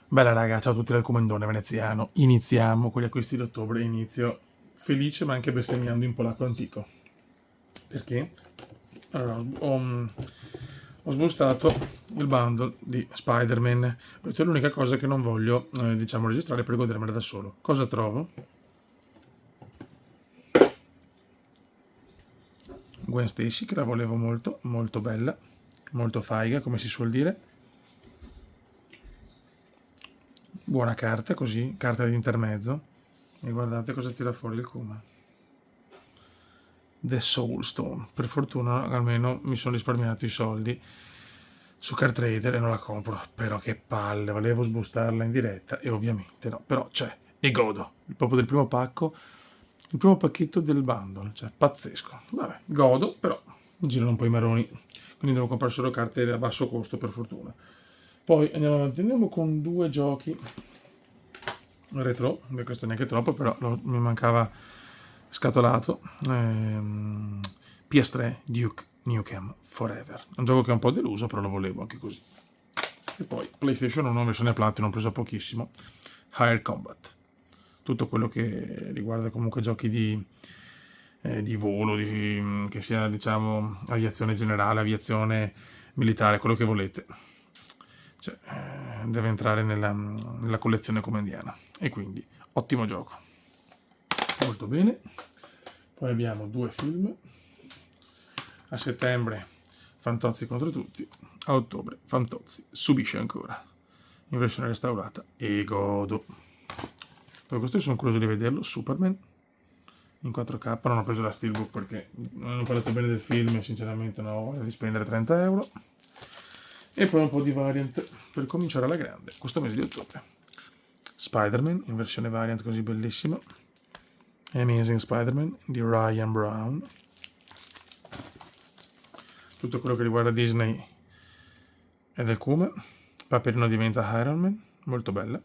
Bella raga, ciao a tutti dal Comandone veneziano. Iniziamo con gli acquisti di ottobre. Inizio felice ma anche bestemmiando in polacco antico. Perché? Allora, ho sbustato il bundle di Spider-Man. Questa è l'unica cosa che non voglio, diciamo, registrare per godermela da solo. Cosa trovo? Gwen Stacy, che la volevo molto, molto bella, molto faiga, come si suol dire. Buona carta, così, carta di intermezzo. E guardate cosa tira fuori il Kuma. The Soulstone. Per fortuna almeno mi sono risparmiato i soldi su Card Trader e non la compro. Però che palle, volevo sbustarla in diretta e ovviamente no. Però c'è e godo. Proprio del primo pacco, il primo pacchetto del bundle. Cioè, pazzesco. Vabbè, godo, però girano un po' i maroni. Quindi devo comprare solo carte a basso costo per fortuna. Poi andiamo avanti, andiamo con due giochi retro, beh, questo neanche troppo, però mi mancava scatolato. PS3 Duke Nukem Forever. Un gioco che è un po' deluso, però lo volevo anche così. E poi PlayStation 1 versione Platinum, ho preso pochissimo. Higher Combat. Tutto quello che riguarda comunque giochi di volo, che sia diciamo aviazione generale, aviazione militare, quello che volete. Cioè, deve entrare nella collezione comandiana e quindi ottimo gioco, molto bene. Poi abbiamo due film: a settembre Fantozzi contro tutti, a ottobre Fantozzi subisce ancora in versione restaurata e godo. Per questo sono curioso di vederlo. Superman in 4K, non ho preso la Steelbook perché non hanno parlato bene del film e sinceramente non ho voglia di spendere 30 euro. E poi un po' di variant per cominciare alla grande questo mese di ottobre. Spider-Man in versione variant così bellissima. Amazing Spider-Man di Ryan Brown. Tutto quello che riguarda Disney è del Kuma. Paperino diventa Iron Man, molto bella.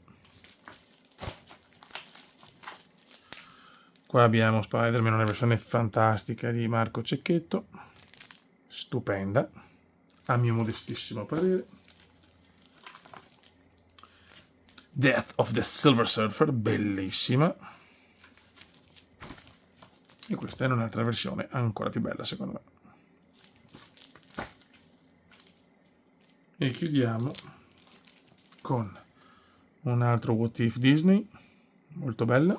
Qua abbiamo Spider-Man, una versione fantastica di Marco Cecchetto, stupenda, a mio modestissimo parere. Death of the Silver Surfer, bellissima. E questa è un'altra versione ancora più bella secondo me. E chiudiamo con un altro What If Disney, molto bella.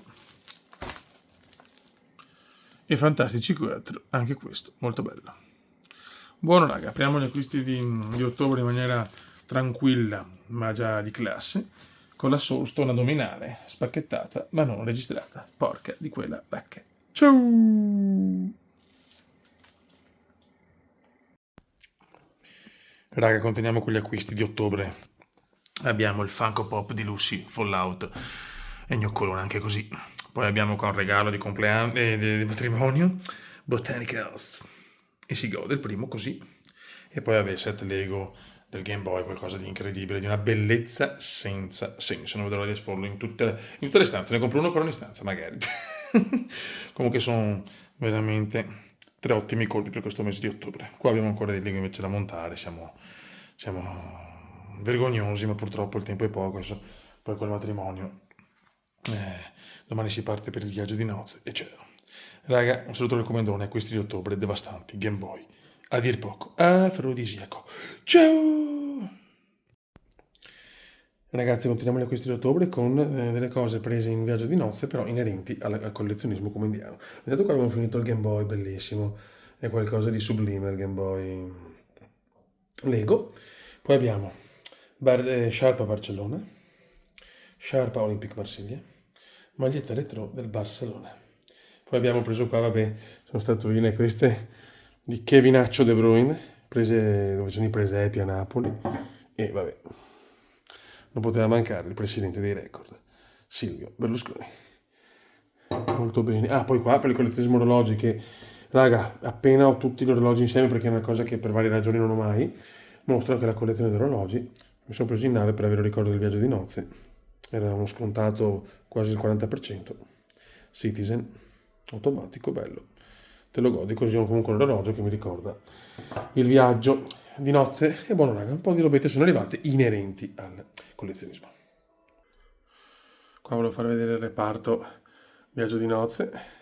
E Fantastici 4, anche questo, molto bello. Buono raga, apriamo gli acquisti di ottobre in maniera tranquilla, ma già di classe, con la Soulstone a dominare, spacchettata, ma non registrata. Porca di quella vacca. Ciao! Raga, continuiamo con gli acquisti di ottobre. Abbiamo il Funko Pop di Lucy, Fallout e gnoccolone anche così. Poi abbiamo qua un regalo di compleanno di matrimonio, Botanicals. E si gode il primo così. E poi vabbè, set Lego del Game Boy, qualcosa di incredibile, di una bellezza senza senso. Non vedo l'ora di esporlo in tutte le stanze. Ne compro uno per ogni stanza, magari. Comunque sono veramente tre ottimi colpi per questo mese di ottobre. Qua abbiamo ancora dei Lego invece da montare, siamo vergognosi, ma purtroppo il tempo è poco. Adesso, poi col matrimonio, domani si parte per il viaggio di nozze, eccetera. Raga, un saluto del Comandone, acquisti di ottobre devastanti, Game Boy, a dir poco, afrodisiaco. Ciao! Ragazzi, continuiamo gli acquisti di ottobre con delle cose prese in viaggio di nozze, però inerenti al collezionismo comandiano. Vedete qua abbiamo finito il Game Boy, bellissimo, è qualcosa di sublime il Game Boy Lego. Poi abbiamo Sharp Barcellona, Sharp Olympic Marsiglia, maglietta retro del Barcellona. Poi abbiamo preso qua, vabbè, sono statuine queste di Kevinaccio De Bruyne, prese dove sono i presepi a Napoli. E vabbè, non poteva mancare il presidente dei record, Silvio Berlusconi. Molto bene. Ah, poi qua per il collezionismo orologi che, raga, appena ho tutti gli orologi insieme, perché è una cosa che per varie ragioni non ho mai, mostro anche la collezione di orologi. Mi sono preso in nave per avere il ricordo del viaggio di nozze. Era uno scontato quasi il 40%. Citizen, automatico, bello. Te lo godi così, ho comunque un orologio che mi ricorda il viaggio di nozze. E buono raga, un po' di robette sono arrivate inerenti al collezionismo. Qua volevo far vedere il reparto Viaggio di nozze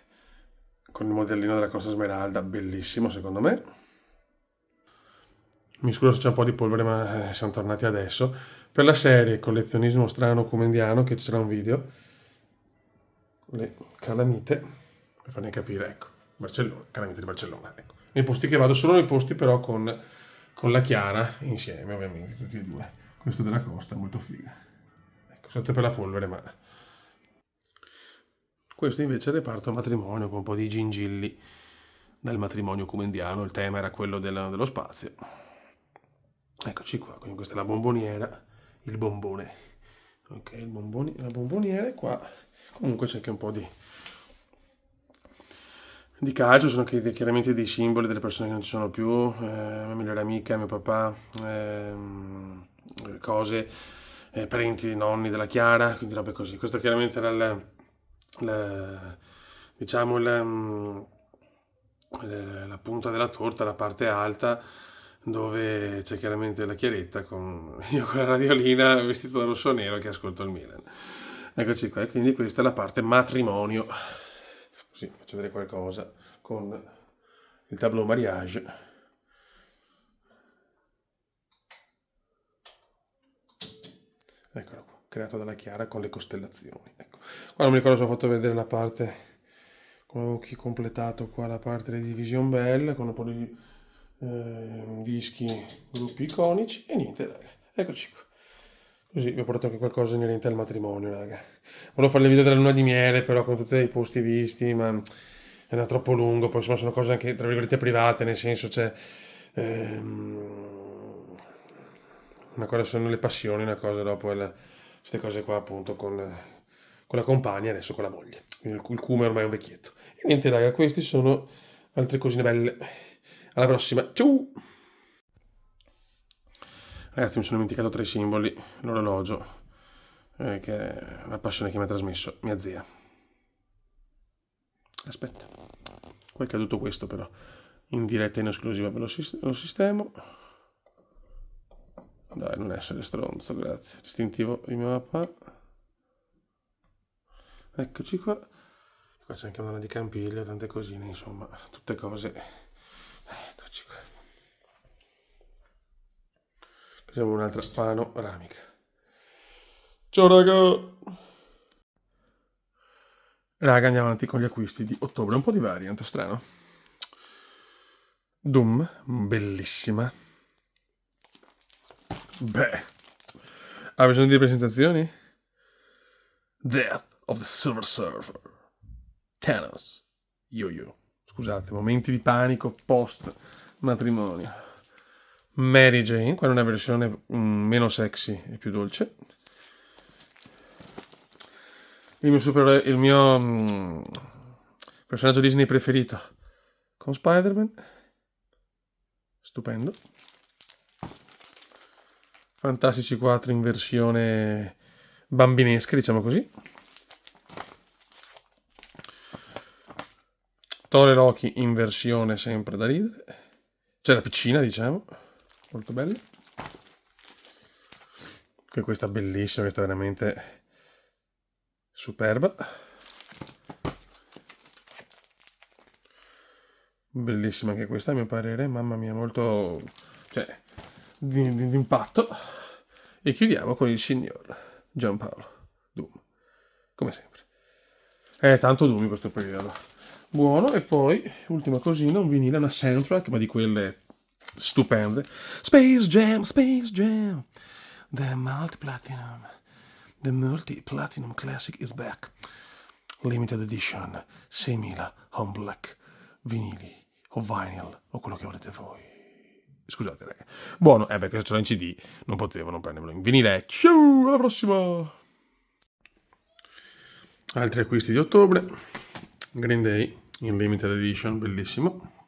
con il modellino della Costa Smeralda, bellissimo secondo me. Mi scuso se c'è un po' di polvere, ma siamo tornati adesso. Per la serie Collezionismo strano comendiano, che c'era un video, le calamite, per farne capire, ecco, Barcellona, calamite di Barcellona, ecco. Nei posti che vado sono nei posti però con la Chiara insieme, ovviamente, tutti e due. Questo della Costa, molto figa. Ecco, sotto per la polvere, ma... Questo invece è il reparto matrimonio, con un po' di gingilli dal matrimonio comendiano, il tema era quello dello spazio. Eccoci qua, quindi questa è la bomboniera, il bombone. Ok, la bomboniera è qua. Comunque c'è anche un po' di calcio, sono anche chiaramente dei simboli delle persone che non ci sono più, mia migliore amica, mio papà, cose, parenti, nonni della Chiara, quindi robe così. Questo chiaramente era diciamo la punta della torta, la parte alta, dove c'è chiaramente la Chiaretta con io con la radiolina vestito da rosso nero che ascolto il Milan. Eccoci qua, e quindi questa è la parte matrimonio. Così faccio vedere qualcosa con il tableau mariage. Eccolo qua, creato dalla Chiara con le costellazioni. Ecco. Qua non mi ricordo se ho fatto vedere la parte, come avevo completato qua la parte di Division Bell, con un po' di dischi, gruppi iconici e niente, raga. Eccoci qua. Così vi ho portato anche qualcosa inerente al matrimonio, raga. Volevo fare il video della luna di miele, però con tutti i posti visti, ma era troppo lungo. Poi insomma sono cose anche, tra virgolette, private, nel senso c'è... una cosa sono le passioni, una cosa dopo è queste cose qua appunto con la compagna, adesso con la moglie. Quindi il Cume ormai è un vecchietto. E niente, raga, questi sono altre cosine belle. Alla prossima, ciao! Ragazzi, mi sono dimenticato tre simboli, l'orologio, che è una passione che mi ha trasmesso mia zia. Aspetta, poi è caduto questo però, in diretta in esclusiva ve lo sistemo. Dai, non essere stronzo, grazie. Distintivo di mio papà. Eccoci qua. Qua c'è anche una di Campiglio, tante cosine, insomma, tutte cose. Eccoci qua. Facciamo un'altra panoramica. Ciao raga! Raga, andiamo avanti con gli acquisti di ottobre, un po' di variant, strano. Doom, bellissima. Beh, ha bisogno di presentazioni? Death of the Silver Surfer. Thanos. Yo-yo. Scusate, momenti di panico post matrimonio. Mary Jane, qua è una versione meno sexy e più dolce. Il mio personaggio Disney preferito con Spider-Man. Stupendo. Fantastici 4 in versione bambinesca, diciamo così. Thor e Loki in versione sempre da ridere. C'è la piccina, diciamo. Molto bella. Che questa è bellissima, questa è veramente superba. Bellissima anche questa, a mio parere. Mamma mia, molto... cioè, di impatto. E chiudiamo con il signor Giampaolo Doom. Come sempre. È tanto Doom in questo periodo. Buono, e poi, ultima cosina, un vinile, una soundtrack, ma di quelle stupende. Space Jam, Space Jam. The multi-platinum classic is back. Limited edition, 6.000 home black vinili o vinyl o quello che volete voi. Scusate, raga. Buono, perché se ce l'ho in CD non potevo non prenderlo in vinile. Ciao, alla prossima! Altri acquisti di ottobre. Green Day in limited edition, bellissimo.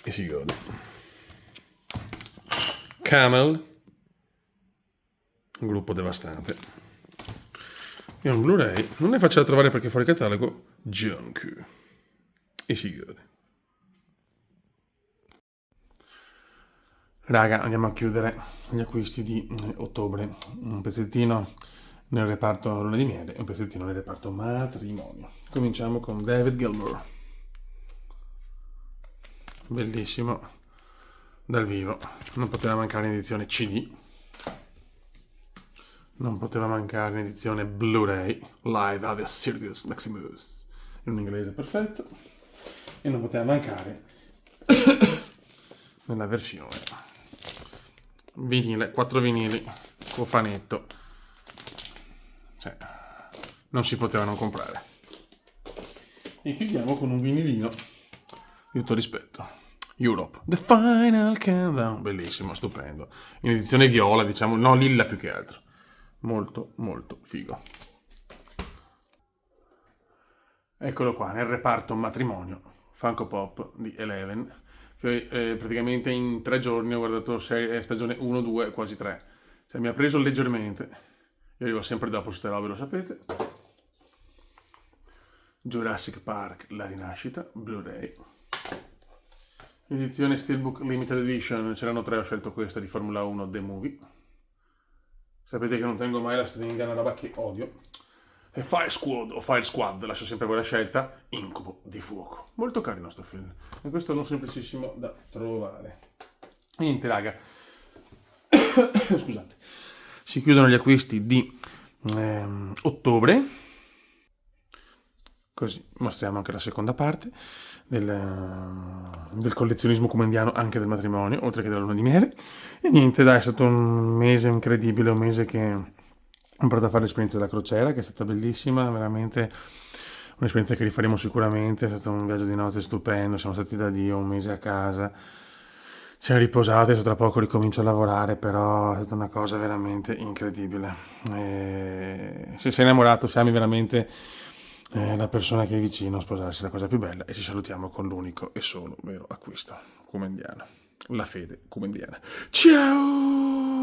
E si gode. Camel, un gruppo devastante. E un Blu-ray, non è facile da trovare perché è fuori catalogo, Junk. E si gode. Raga, andiamo a chiudere gli acquisti di ottobre. Un pezzettino nel reparto luna di miele e un pezzettino nel reparto matrimonio. Cominciamo con David Gilmour. Bellissimo dal vivo, non poteva mancare in edizione CD, non poteva mancare in edizione Blu-ray, Live at the Circus Maximus, in un inglese perfetto, e non poteva mancare nella versione vinile, 4 vinili, cofanetto, cioè non si poteva non comprare. E chiudiamo con un vinilino di tutto rispetto, Europe, The Final Countdown, bellissimo, stupendo, in edizione viola, diciamo, no, lilla più che altro, molto molto figo. Eccolo qua, nel reparto matrimonio, Funko Pop di Eleven, che praticamente in 3 giorni ho guardato stagione 1, 2, quasi 3. Cioè, mi ha preso leggermente, io arrivo sempre dopo queste robe, lo sapete. Jurassic Park, la rinascita, Blu-ray. Edizione Steelbook Limited Edition, c'erano 3, ho scelto questa di Formula 1 The Movie. Sapete che non tengo mai la stringa, è una roba che odio. E Fire Squad o Fire Squad, lascio sempre quella scelta, Incubo di fuoco. Molto carino sto film, e questo non semplicissimo da trovare. E niente raga, scusate, si chiudono gli acquisti di ottobre, così mostriamo anche la seconda parte del collezionismo comendiano, anche del matrimonio, oltre che della luna di miele. E niente dai, è stato un mese incredibile, un mese che ho imparato a fare l'esperienza della crociera, che è stata bellissima, veramente un'esperienza che rifaremo sicuramente, è stato un viaggio di notte stupendo, siamo stati da Dio un mese a casa, ci siamo riposati, adesso tra poco ricomincio a lavorare, però è stata una cosa veramente incredibile. Se sei innamorato, se ami veramente la persona che è vicino a sposarsi, è la cosa più bella, e ci salutiamo con l'unico e solo vero acquisto comendiano, la fede comendiana. Ciao!